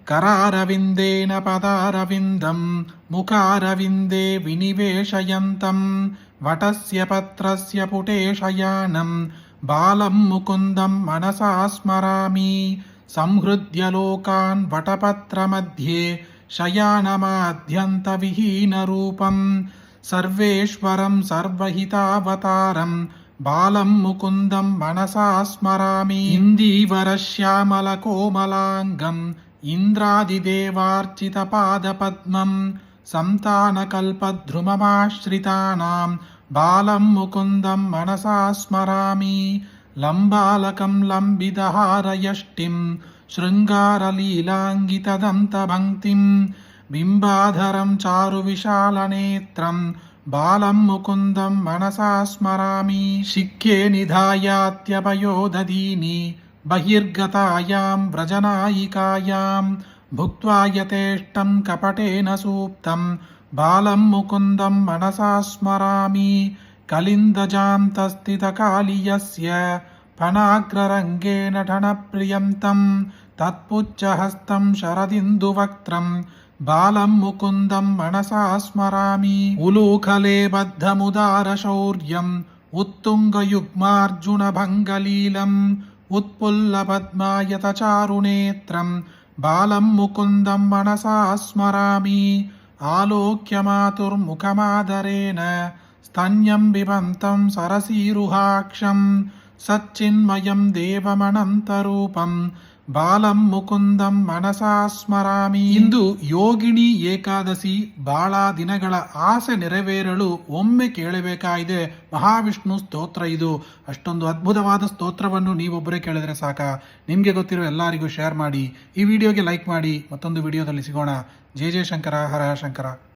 करारविन्देन पदारविन्दं मुखारविन्दे विनिवेशयन्तं वटस्य पत्रस्य पुटे शयानं बालं मुकुन्दं मनसा स्मरामि। संहृद्य लोकान् वटपत्रमध्ये शयानमाद्यन्तविहीनरूपं सर्वेश्वरं सर्वहितावतारं बालं मुकुन्दं मनसा स्मरामि। इन्दीवरश्यामलकोमलाङ्गम् इन्द्रादिदेवार्चितपादपद्मं संतानकल्पद्रुममाश्रितानां बालं मुकुन्दं मनसा स्मरामि। लम्बालकं लम्बितहारयष्टिं शृङ्गारलीलाङ्गितदन्तभङ्क्तिं बिम्बाधरं चारुविशालनेत्रं बालं मुकुन्दं मनसा स्मरामि। शिख्ये निधायात्यपयोदधीनि बहिर्गतायां व्रजनायिकायां भुक्त्वा यथेष्टं कपटेन सूप्तं बालं मुकुन्दं मनसा स्मरामि। कलिन्दजान्तस्थितकालियस्य फणाग्ररङ्गेन ठणप्रियं तत्पुच्छहस्तं शरदिन्दुवक्त्रं बालं मुकुन्दं मनसा स्मरामि। उलूखले बद्धमुदारशौर्यम् उत्तुङ्गयुग्मार्जुनभङ्गलीलम् उत्पुल्लपद्मायतचारुनेत्रं बालं मुकुन्दं मनसा स्मरामि। आलोक्य मातुर्मुखमादरेण स्तन्यं बिबन्तं सरसीरुहाक्षं सच्चिन्मयं देवमनन्तरूपं ಬಾಲಂ ಮುಕುಂದಂ ಮನಸಾ ಸ್ಮರಾಮಿ. ಇಂದು ಯೋಗಿನಿ ಏಕಾದಶಿ. ಬಹಳ ದಿನಗಳ ಆಸೆ ನೆರವೇರಲು ಒಮ್ಮೆ ಕೇಳಬೇಕಾಗಿದೆ ಮಹಾವಿಷ್ಣು ಸ್ತೋತ್ರ. ಇದು ಅಷ್ಟೊಂದು ಅದ್ಭುತವಾದ ಸ್ತೋತ್ರವನ್ನು ನೀವೊಬ್ಬರೇ ಕೇಳಿದ್ರೆ ಸಾಕ. ನಿಮಗೆ ಗೊತ್ತಿರೋ ಎಲ್ಲರಿಗೂ ಶೇರ್ ಮಾಡಿ. ಈ ವಿಡಿಯೋಗೆ ಲೈಕ್ ಮಾಡಿ. ಮತ್ತೊಂದು ವಿಡಿಯೋದಲ್ಲಿ ಸಿಗೋಣ. ಜಯ ಜಯ ಶಂಕರ, ಹರ ಶಂಕರ.